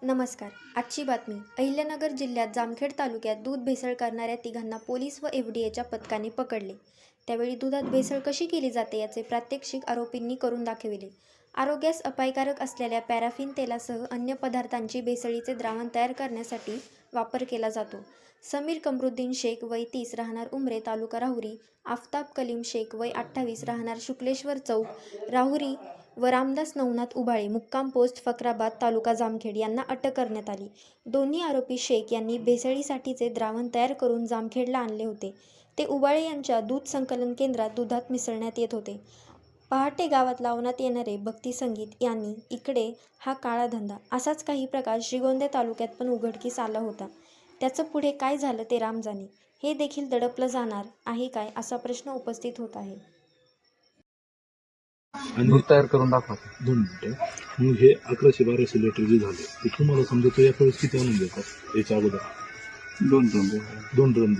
नमस्कार. आजची बातमी. अहिल्यानगर जिल्ह्यात जामखेड तालुक्यात दूध भेसळ करणाऱ्या तिघांना पोलीस व एफडीएच्या पथकाने पकडले. त्यावेळी दुधात भेसळ कशी केली जाते याचे प्रात्यक्षिक आरोपींनी करून दाखविले. आरोग्यास अपायकारक असलेल्या पॅराफिन तेलासह अन्य पदार्थांची भेसळीचे द्रावण तयार करण्यासाठी वापर केला जातो. समीर कमरुद्दीन शेख वय 30 राहणार उमरे तालुका राहुरी, आफताब कलीम शेख वय 28 राहणार शुक्लेश्वर चौक राहुरी व रामदास नवनाथ उबाळे मुक्काम पोस्ट फकराबाद तालुका जामखेड यांना अटक करण्यात आली. दोन्ही आरोपी शेख यांनी भेसळीसाठीचे द्रावण तयार करून जामखेडला आणले होते. ते उबाळे यांच्या दूध संकलन केंद्रात दुधात मिसळण्यात येत होते. पहाटे गावात लावण्यात येणारे भक्ती संगीत यांनी इकडे हा काळा धंदा. असाच काही प्रकार श्रीगोंदा तालुक्यात पण उघडकीस आला होता. त्याचं पुढे काय झालं ते राम जाणे. हे देखील दडपलं जाणार आहे काय असा प्रश्न उपस्थित होत आहे. दूध तयार करून दाखवा 2 मिनिटं. मग हे 1100-1200 लिटर जे झाले ते तुम्हाला समजा तो एका वेळेस किती आणून देतात याच्या अगोदर? 2 ड्रम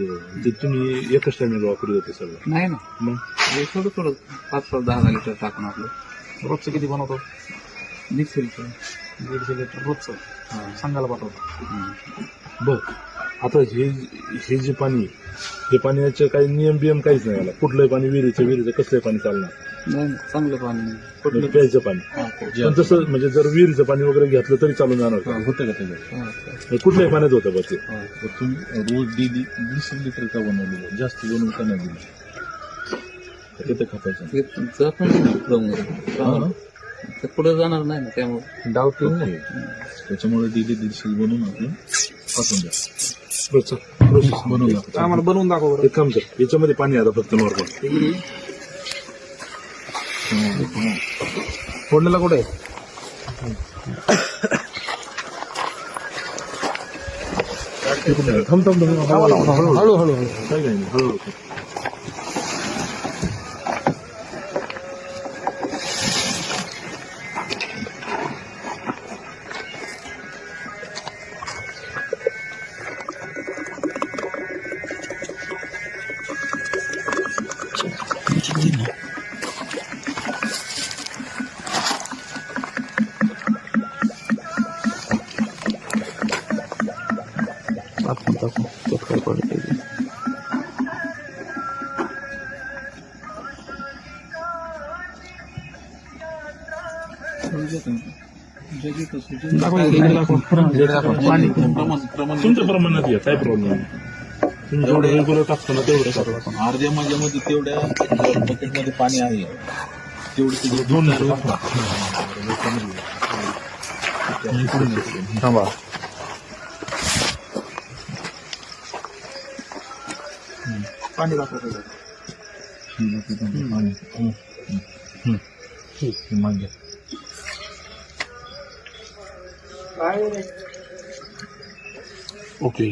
ते तुम्ही एकच टायमिंग वापरत होते सगळं? नाही ना, मग थोडं 5-10 लिटर टाकून आपलं रोजचं किती बनवतो? 150 लिटर 150 लिटर रोजचं सांगायला पाठवतो. बरं, आता हे जे पाणी, हे पाण्याचं काही नियम बियम काहीच नाही आला? कुठलंही पाणी विहिरीचं कसलंही पाणी चालणार? नाही, चांगलं पाणी कुठलं प्यायचं पाणी? पण तसं म्हणजे जर विहिरीचं पाणी वगैरे घेतलं तरी चालून जाणार का? होतं का त्याच्यात? कुठल्याही पाण्यात होतं बघ ते. तुम्ही रोज 150 लिटर का बनवलेलं? जास्त बनवून का नाही दिलं? ते खपायचं पुढे जाणार नाही ना, त्यामुळे डाऊट नाही. त्याच्यामुळे 150 बनवून आपलं पाठवून द्या. प्रोसेस बनवून दाखव. आम्हाला बनवून दाखव. एक काम कर, याच्यामध्ये पाणी आता फक्त नॉर्मल फोडलेला कुठे थांब हळूहळू काय नाही हळूहळू. तुमच्या प्रमाणात या, काय प्रॉब्लेम नाही. तुम्ही जेवढं रेग्युलर टाकतो ना तेवढं टाका. अर्ध्या माझ्यामध्ये तेवढ्या बकेटमध्ये पाणी आहे तेवढं 2 लिटर थांबा. पाणी दाखवतो. मागे ओके.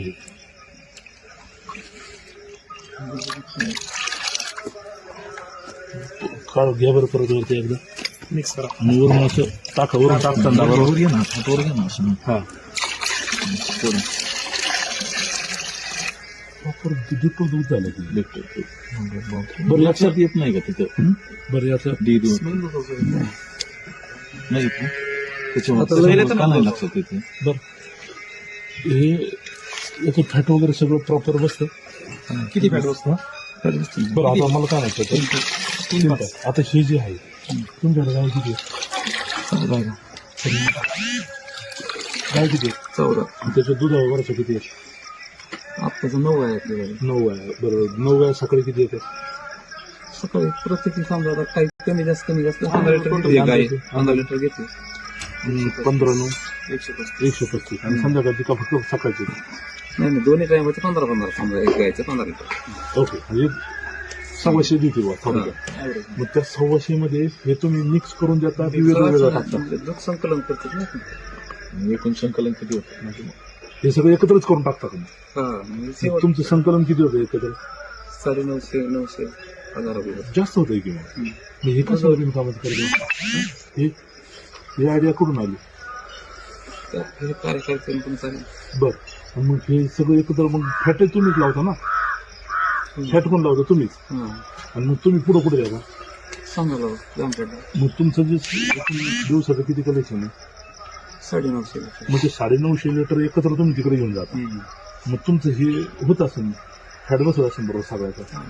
काढ घ्या बरं परत वरती एकदा मिक्स करा आणि वरून असं टाका. वरून टाकताना वर घे ना, वर घे ना असं. हा दूध झालं की बरं लक्षात येत नाही का तिथं? बरं याचं नाही त्याच्यामुळे नाही लक्षात येते. बरं हे याचं फॅट वगैरे सगळं प्रॉपर बसतं? किती फॅट बसतं? बरं आता मला काय माहिती, आता हे जे आहे तुमच्याकडे गाय किती आहे? गाय किती आहे? 14. त्याच्या दुधावर वरचं किती आहे? आत्ताचं 9 आहे आपल्याकडे. 9 आहे. बरोबर 9 आहे. सकाळी किती येते? सकाळी प्रत्येकी समजा आता काही कमी जास्त 15 लिटर घेते. 15 लिटर घेते. 15-9 135. आणि संध्याकाळची का फक्त सकाळची? नाही, दोन्ही टायमाचे 15 समजा, एक गायचं 15 लिटर. ओके, म्हणजे 100 देते बा थोडक्यात. मग त्या 100 मध्ये हे तुम्ही मिक्स करून देता की वेगवेगळं टाकता? दूध संकलन करतात ना. एकूण संकलन किती होतं? हे सगळं एकत्रच करून टाकता तुम्ही? हा, तुमचं संकलन किती होतं एकत्र? 950 1000 रुपये. जास्त होतं की मग हे कसं तुम्ही कामात करतो? ही आयडिया कुठून आली? कार्यकर्ते पण चालेल. बरं, मग हे सगळं एकत्र मग फॅट तुम्हीच लावता ना? फॅट कोण लावता? तुम्हीच. आणि मग तुम्ही पुढे कुठे द्या? सांगा जामखेडला. मग तुमचं जे दिवसाचं किती कलेक्शन आहे? 950 लिटर. मग ते 950 लिटर एकत्र तुम्ही तिकडे घेऊन जाता. मग तुमचं हे होत असेल, फॅट बसत असेल बरोबर सगळ्याचा.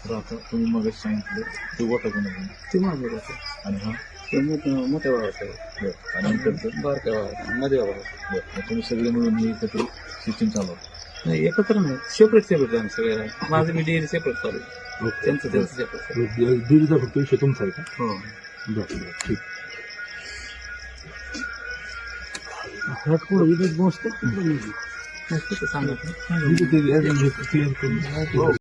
तर आता तुम्ही मग सांगितलं ते गोटा कोणा ते माझं होतं. आणि हा ते मोठ्या भावाचं आहे. बरं. आणि नंतरचं बारक्या भावाचं, मध्ये भावाचं. बरं. मग तुम्ही सगळे मिळून हे एकत्र सिस्टीम चालवता. नाही, एकत्र नाही, सेपरेट आम्ही सगळे आहे. माझं मी डेअरी सेपरेट चालू आहे. त्यांचं सेपरेट. डेअरीचा फक्त विषय तुमचा आहे का? हो. बरं बरं, ठीक. सांगा. ते